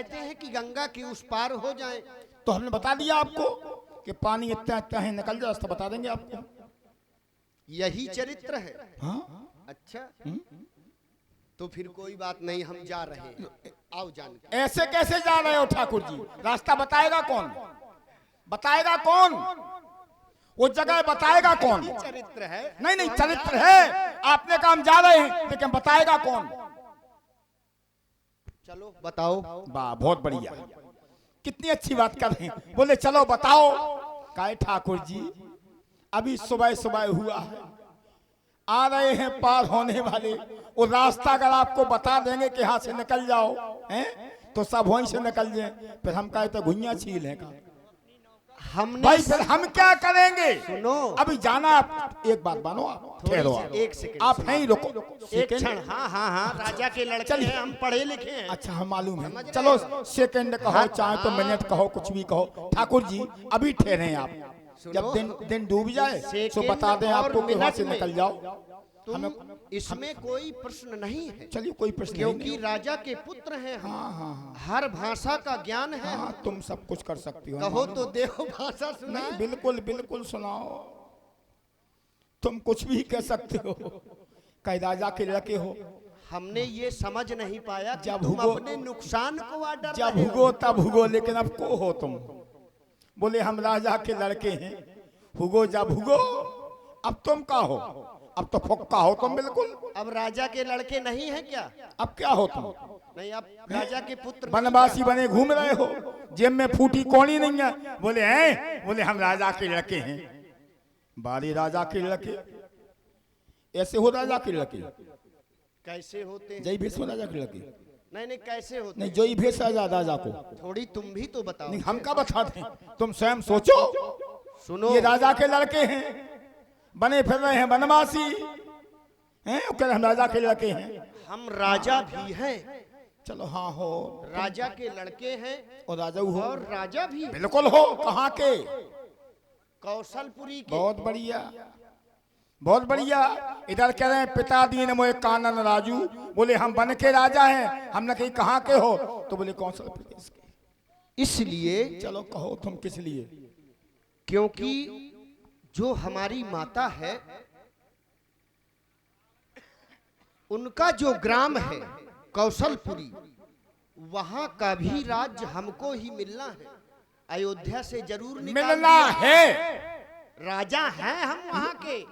कहते हैं कि गंगा की उस पार हो जाए। तो हमने बता दिया आपको कि पानी इतना इतना है, निकल जाए, रास्ता बता देंगे आपको। यही चरित्र है। हाँ अच्छा, तो फिर कोई बात नहीं, हम जा रहे हैं, आओ जान के। ऐसे कैसे जा रहे हो ठाकुर जी? रास्ता बताएगा कौन? बताएगा कौन? वो जगह बताएगा कौन? चरित्र है। नहीं नहीं, चरित्र है। आपने कहा हम जा रहे हैं, लेकिन बताएगा कौन? चलो बताओ। वाह, बहुत बढ़िया, कितनी अच्छी बात कर रहे हैं। बोले चलो बताओ। काहे ठाकुर जी, अभी सुबह सुबह हुआ है, आ रहे हैं पार होने वाले। वो रास्ता अगर आपको बता देंगे कि यहाँ से निकल जाओ, हैं, तो सब वहीं से निकल जाए। फिर हम कहे तो घुइयां छील है का हमने भाई, फिर हम क्या करेंगे? सुनो, अभी जाना। आप एक बात मानो, आप ठहरो, एक सेकंड, आप हैं ही, रुको एक क्षण। हाँ हाँ हाँ, राजा के लड़के हैं, हम पढ़े लिखे हैं। अच्छा, हम मालूम है। चलो सेकंड कहो, चाहे तो मिनट कहो, कुछ भी कहो। ठाकुर जी अभी ठहरे आप, जब दिन डूब जाए तो बता दें आपको कि वहां से निकल जाओ। हमें इसमें कोई प्रश्न नहीं है। चलिए, कोई प्रश्न क्योंकि राजा के पुत्र हैं हम। हाँ, हर भाषा का ज्ञान है। हाँ, तुम सब कुछ कर सकती हो। कहो तो देव भाषा सुनाए। नहीं, बिल्कुल बिल्कुल सुनाओ, तुम कुछ भी कह सकते हो। कई राजा के लड़के हो। हमने ये समझ नहीं पाया कि जब तुम हुगो, अपने नुकसान को आडर जब रहे हो। हुगो तब हुगो, लेकिन अब को हो तुम? बोले हम राजा के लड़के हैं। हुगो जब हुगो, अब तुम का हो? अब तो फुक्का हो तुम बिल्कुल। अब राजा के लड़के नहीं है क्या? अब क्या हो तुम? नहीं, अब राजा के पुत्र बनवासी बने घूम रहे हो, जेब में फूटी कौड़ी नहीं है। बोले हैं, बोले हम राजा के लड़के हैं। बारी राजा के लड़के, ऐसे हो राजा के लड़के? कैसे होते हैं? जय भेष हो राजा के लड़के? नहीं नहीं, कैसे होते? नहीं, जय भेष राजा को। थोड़ी तुम भी तो बताओ। नहीं, हम क्या बता दें, तुम स्वयं सोचो। सुनो, ये राजा के लड़के हैं, बने फिर रहे हैं बनवासी हैं, हम राजा के लड़के हैं। हम राजा भी हैं। चलो हाँ हो, राजा के लड़के हैं और राजा हो, और राजा भी बिल्कुल हो। कहाँ के? कौशलपुरी के। बहुत बढ़िया, बहुत बढ़िया। इधर कह रहे हैं पिता दीन मोए कानन राजू। बोले हम बन के राजा हैं। हमने कही कहाँ के हो? तो बोले कौशल प्रदेश के। इसलिए चलो कहो तुम किस लिए? क्योंकि जो हमारी माता है, उनका जो ग्राम है कौशलपुरी, वहां का भी राज्य हमको ही मिलना है। अयोध्या से जरूर मिलना है। राजा हैं हम वहां के,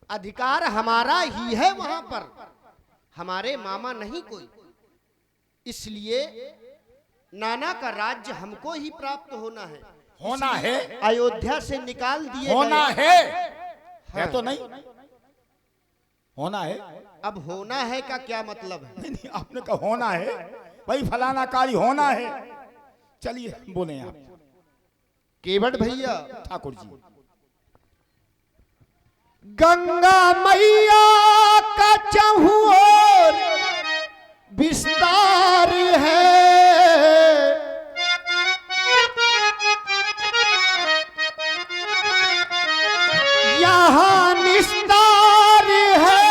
अधिकार हमारा ही है वहां पर, हमारे मामा नहीं कोई। इसलिए नाना का राज्य हमको ही प्राप्त होना है। होना है, अयोध्या से निकाल दिए होना गए। है तो नहीं होना है। अब होना है का क्या मतलब है? नहीं नहीं, आपने कहा होना है, भाई फलाना कार्य होना है। चलिए बोले आप केवट भैया। ठाकुर जी। गंगा मैया का चहुओर विस्तार है, यहाँ निस्तार है,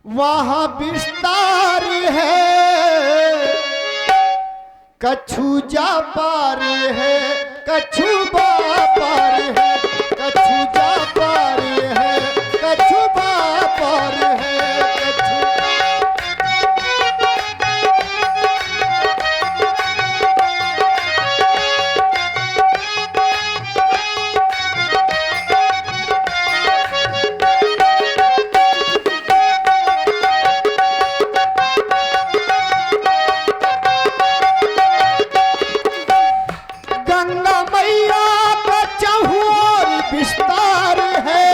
वहाँ विस्तार है। कछु जा पार है, कछु बा पार है, कछु जा पार है, कछु बा पार है, कछु। गंगा मैया का चहुओर विस्तार है,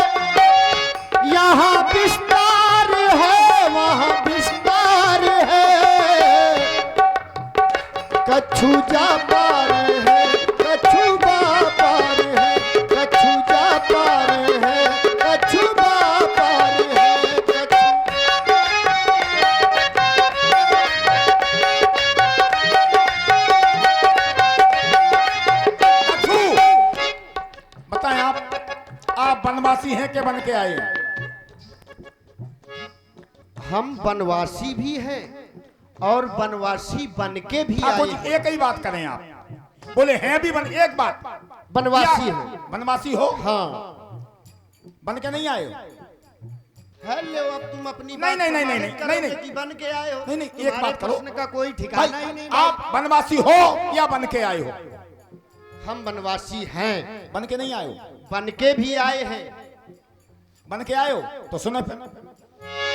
यहाँ विस्तार है, वहाँ विस्तार है। कछु जा पार है, कछु बा पार है, कछु जा पार है, कछु बा पार है, कछु। बताएं आप बनवासी हैं के बन के आए? हम बनवासी भी हैं और बनवासी बन के भी ठाकुर आए जी हैं। एक ही बात करें आप, बोले हैं भी बन, एक बात बनवासी क्या? है। बनवासी हो, हाँ बन के नहीं आए हो? है ले, अब तुम अपनी नहीं, नहीं, नहीं, नहीं, प्रमाणित नहीं, करोगे नहीं। कि बन के आए हो। नहीं, नहीं, एक तुम्हारे बात करो। प्रश्न का कोई भाई ठिकाना ही नहीं। आप बनवासी हो या बन के आए हो? हम बनवासी हैं, बन के नहीं आए हो? बन के भी आए हैं। बन के आए हो तो सुनो फिर,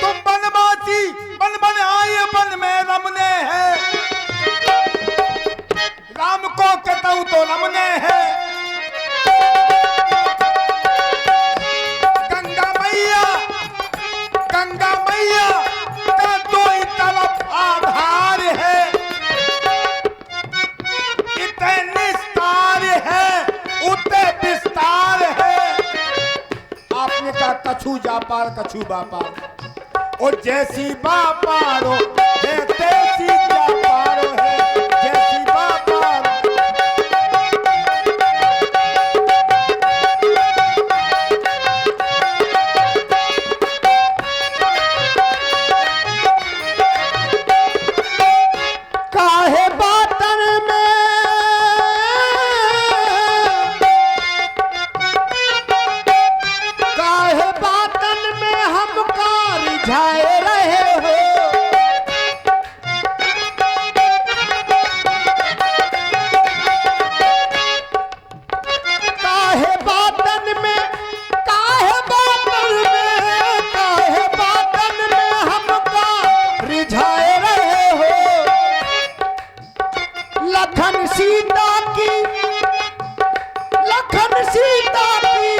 तुम बनवासी बन बन आए, बन में रमने हैं, राम को कहता तो रमने हैं, गंगा मैया का दो ही तरफ आधार है, इतने निस्तार है उतने विस्तार है। आपने कहा कछु जा पार कछु बा पार, और जैसी बा पारो है तैसी जा पारो है, जैसी बा पारो। काहे बातन में काहे बातन में हम रिझाए रहे हो। काहे बातन में काहे बातन में काहे बातन में हमका रिझाए रहे हो। लखन सीता की लखन सीता की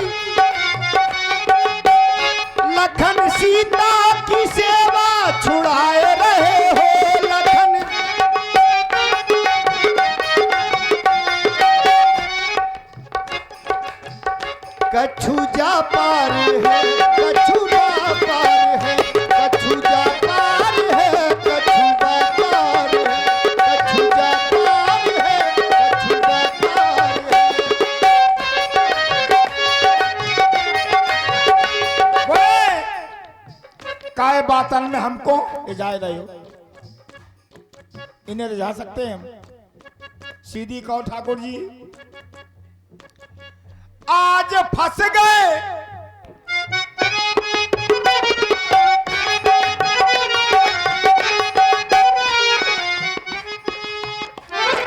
लखन सीता की सेवा छुड़ाए रहे हो। लखन कछु जा पार है कछु जा पार है कछु जा पार है कछु जा पार है कछु जा पार है कछु जा पार है। वे काय बातन में हमको इजाए रहे हो, इन्हें रिझा सकते हैं हम? सीधी कहो ठाकुर जी, आज फंस गए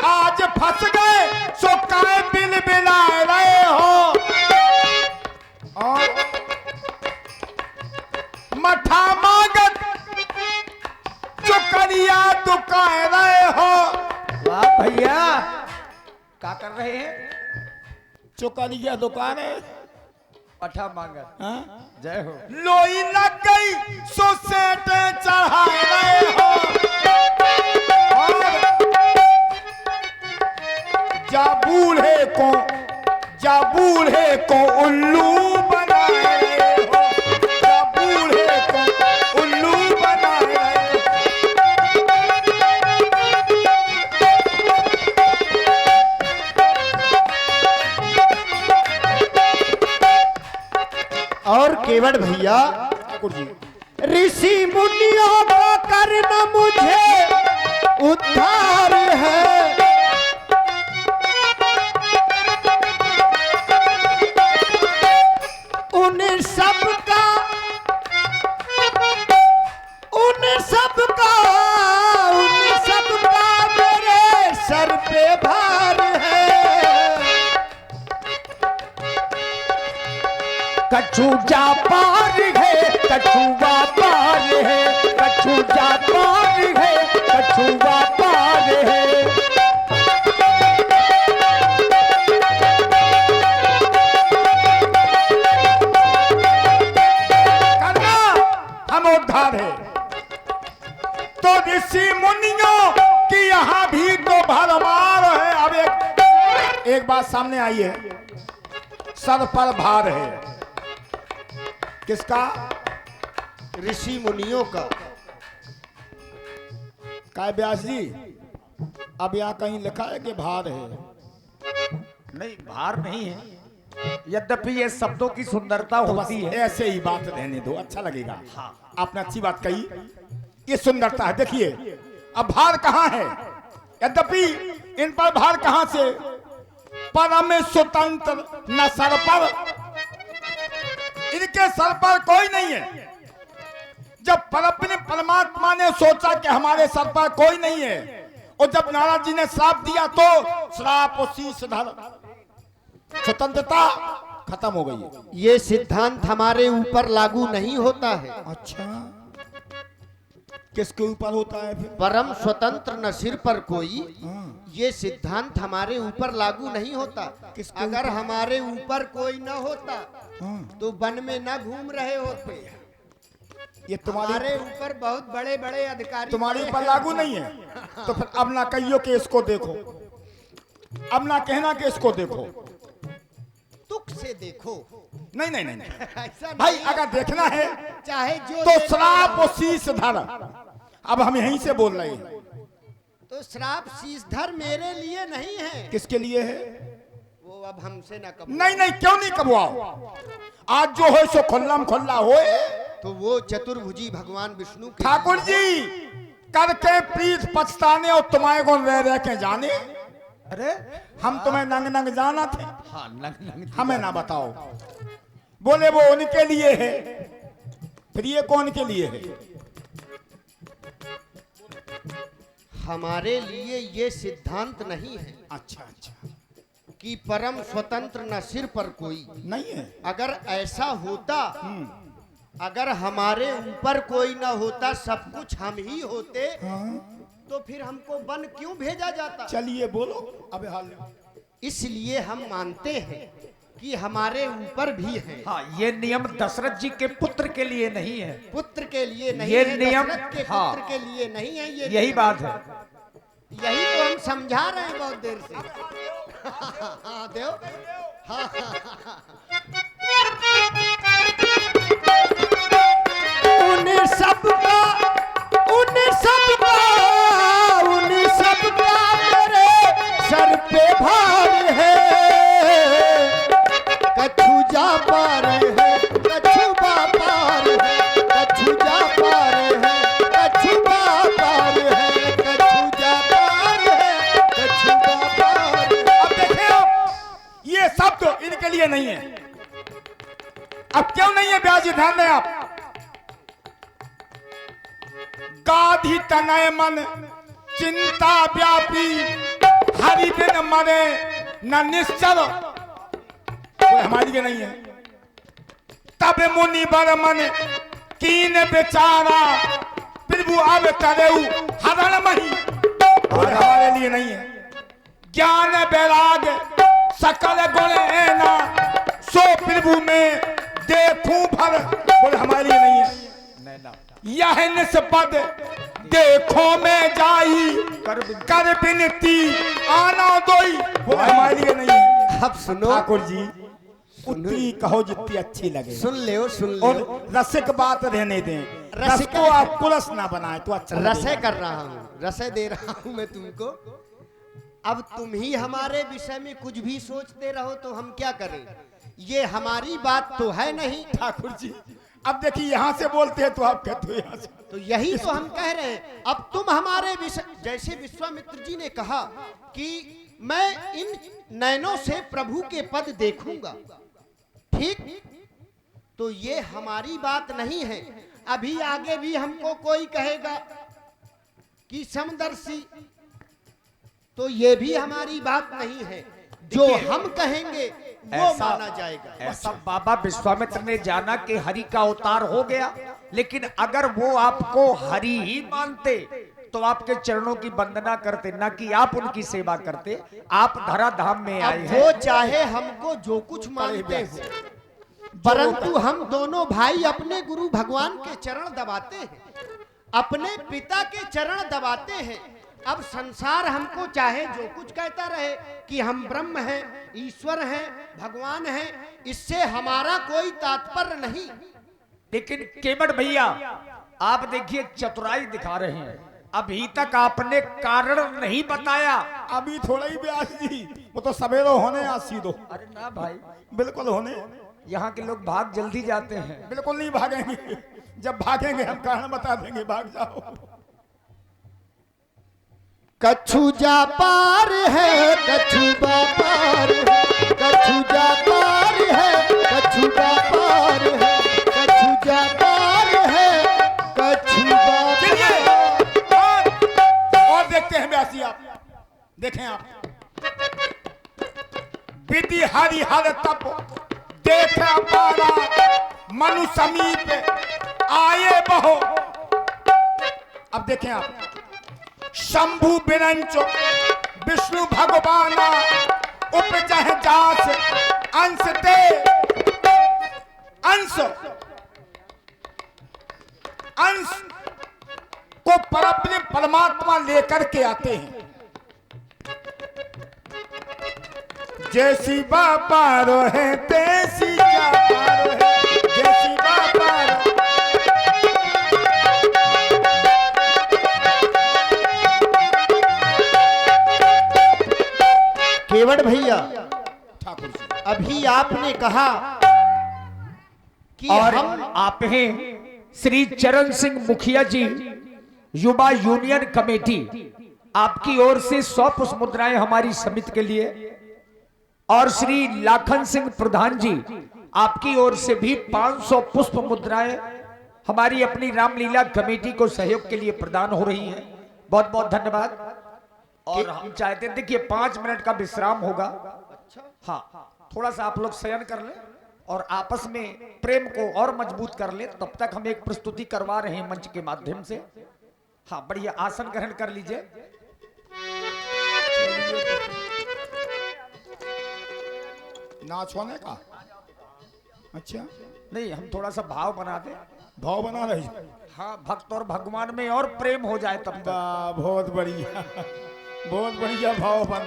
आज फंस गए, सो काय बिल बिलाए रहे हो, और मठा मांगत चुकरिया दुकाए रहे हो। वाह भैया, क्या कर रहे हैं? चुकरिया दुकान है, पठा मांगा। हाँ? जय हो। लोई लग गई सो सेटे चढ़ाए रहे हो, और जा बूढ़े को उल्लू बनाए रहे हो, जा बूढ़े को उल्लू बनाए रहे हो। और केवट भैया, ठाकुर जी ऋषि मुनियों का करना मुझे उद्धार है। उन सबका मेरे सर पे भार है। कछु जा पार है कछुआ पार है, कछु जा पार है कछुआ पार है। करना हम उद्धार है, तो ऋषि मुनियों की यहाँ भी तो भरमार है। अब एक बात सामने आई है, सर पर भार है, किसका? ऋषि मुनियों का। काय व्यास जी, अब यहाँ कहीं लिखा है कि भार है? नहीं, भार नहीं है, यद्यपि ये शब्दों की सुंदरता तो बस होती है। ऐसे ही बात रहने दो, अच्छा लगेगा। हाँ, आपने अच्छी बात कही, ये सुंदरता है। देखिए अब भार कहाँ है? यद्यपि इन पर भार कहाँ से? परम स्वतंत्र न सर पर, इनके सर पर कोई नहीं है। जब परमात्मा ने सोचा कि हमारे सर पर कोई नहीं है, और जब नारद जी ने श्राप दिया तो श्राप और शीश धर, स्वतंत्रता खत्म हो गई है। ये सिद्धांत हमारे ऊपर लागू नहीं होता है। अच्छा, किसके ऊपर होता है फिर? परम स्वतंत्र न सिर पर कोई, हाँ। ये सिद्धांत हमारे ऊपर लागू नहीं होता। किसके अगर हमारे ऊपर कोई न होता हाँ। तो वन में न घूम रहे होते। ये हमारे तुम्हारे ऊपर बहुत बड़े बड़े अधिकारी तुम्हारे बड़े ऊपर हैं। लागू नहीं है, तो फिर अब ना कहियो कि इसको देखो, अब ना कहना कि इसको देखो। तुक से देखो। नहीं नहीं नहीं, नहीं। ऐसा भाई नहीं। अगर देखना है चाहे जो तो देना श्राप हो। और शीश धर। अब हम यहीं से बोल रहे हैं। तो श्राप शीशधर मेरे लिए नहीं है, किसके लिए है? वो अब हमसे न कब। नहीं नहीं, क्यों नहीं कबुआओ? आज जो हो सो खुल्लम खुल्ला होए। तो वो चतुर्भुजी भगवान विष्णु के ठाकुर जी करके प्रीत पछताने और तुम्हारे को रह रह के जाने। अरे हम तुम्हें नंग नंग जाना थे, हाँ नंग नंग हमें ना बताओ। बोले वो उनके लिए है, फिर ये कौन के लिए है? हमारे लिए ये सिद्धांत नहीं है अच्छा अच्छा, कि परम स्वतंत्र न सिर पर कोई। नहीं है। अगर ऐसा होता, अगर हमारे ऊपर कोई न होता, सब कुछ हम ही होते, तो फिर हमको वन क्यों भेजा जाता? चलिए बोलो। अबे हाल इसलिए हम मानते हैं कि हमारे ऊपर भी है। हाँ, ये नियम दशरथ जी के पुत्र के लिए नहीं है, पुत्र के लिए नहीं ये है, नियम- दशरथ के हाँ। पुत्र के लिए नहीं है। ये यही नियम। बात है। यही तो हम समझा रहे हैं बहुत देर से। हाँ देव। हाँ, उन सबका मेरे सर पे भार है। कछु जा पार है, कछु बा पार है, कछु जा पार है, कछु बा पार है, कछु जा पार है, कछु बा पार है। अब देखे आप, ये सब तो इनके लिए नहीं है। अब क्यों नहीं है ब्याज, ध्यान दें आप। गाधी तनय मन चिंता व्यापी, हरि बिन मरे न निश्चल, कोई हमारी के नहीं है। तब मुनि बर मन कीन बेचारा, प्रभु अब तरेऊ हरण मही, और हमारे लिए नहीं है। ज्ञान वैराग सकल गुण एना, सो प्रभु में देखूं भर, बोले हमारे लिए नहीं है। यह निस्पद देखो में जाई, कर बिनती आना दोई, बोले हमारे लिए नहीं है। अब सुनो, ठाकुर जी उतनी कहो जितनी अच्छी लगे, सुन ले और रसिक बात रहने दें। रस रसिक- को आप कुलस ना बनाए तो अच्छा रसे लगेगा। कर रहा हूँ, रसे दे रहा हूँ मैं तुमको। अब तुम ही हमारे विषय में कुछ भी सोचते रहो तो हम क्या करें? ये हमारी बात तो है नहीं। ठाकुर जी अब देखिए, यहाँ से बोलते हैं तो आप कहते हो यहाँ से। तो यही तो हम कह रहे हैं। अब तुम हमारे विषय, जैसे विश्वामित्र जी ने कहा कि मैं इन नैनों से प्रभु के पद देखूंगा, ठीक, तो ये हमारी बात नहीं है। अभी आगे भी हमको कोई कहेगा कि समदर्शी, तो ये भी हमारी बात नहीं है। जो हम कहेंगे वो माना जाएगा। ऐसा बाबा विश्वामित्र ने जाना कि हरि का अवतार हो गया, लेकिन अगर वो आपको हरि ही मानते तो आपके चरणों की वंदना करते, ना कि आप उनकी सेवा करते। आप धराधाम में आए अब हैं। वो चाहे हमको जो कुछ मानते हो, परंतु हम दोनों भाई अपने गुरु भगवान के चरण दबाते हैं, अपने पिता के चरण दबाते हैं। अब संसार हमको चाहे जो कुछ कहता रहे कि हम ब्रह्म हैं, ईश्वर हैं, भगवान हैं, इससे हमारा कोई तात्पर्य नहीं। लेकिन केवट भैया, आप देखिए चतुराई दिखा रहे हैं। अभी तक आपने कारण नहीं बताया। अभी थोड़ा ही ब्यास जी, वो तो सवेरो होने आज सीधो। अरे ना भाई, बिल्कुल होने, यहाँ के लोग भाग जल्दी जाते हैं। बिल्कुल नहीं भागेंगे। जब भागेंगे हम कारण बता देंगे, भाग जाओ। कछु जा पार है कछु बा पार है, कछु जा पार है कछु बा पार है, कछु जा पार है कछु बा चलिए पार। और देखते हैं व्यासी आप देखें आप विधि हरि हर तप देख पारा मनु समीप आए बहो। अब देखें आप शंभु बिरंचो विष्णु भगवाना उपजह जास अंश ते अंश अंश को परब्रह्म परमात्मा लेकर के आते हैं। जैसी बापारो है तैसी जापारो है, जैसी बापारो। केवट भैया ठाकुर जी अभी आपने कहा कि और हम आप हैं श्री चरण सिंह मुखिया जी, युवा यूनियन कमेटी, आपकी ओर से 100 पुष्प मुद्राएं हमारी समिति के लिए, और श्री लाखन सिंह प्रधान जी आपकी ओर से भी 500 पुष्प मुद्राएं हमारी अपनी रामलीला कमेटी को सहयोग के लिए प्रदान हो रही हैं। बहुत बहुत धन्यवाद। और हम चाहते थे कि 5 मिनट का विश्राम होगा। हाँ, थोड़ा सा आप लोग शयन कर लें और आपस में प्रेम को और मजबूत कर लें। तब तक हम एक प्रस्तुति करवा रहे हैं मंच के माध्यम से। हाँ, बढ़िया, आसन ग्रहण कर लीजिए। नाच होने का अच्छा नहीं, हम थोड़ा सा भाव बना दें। भाव बना रही है। हाँ, भक्त और भगवान में और प्रेम हो जाए तब तक। बहुत बढ़िया बहुत बढ़िया भाव बन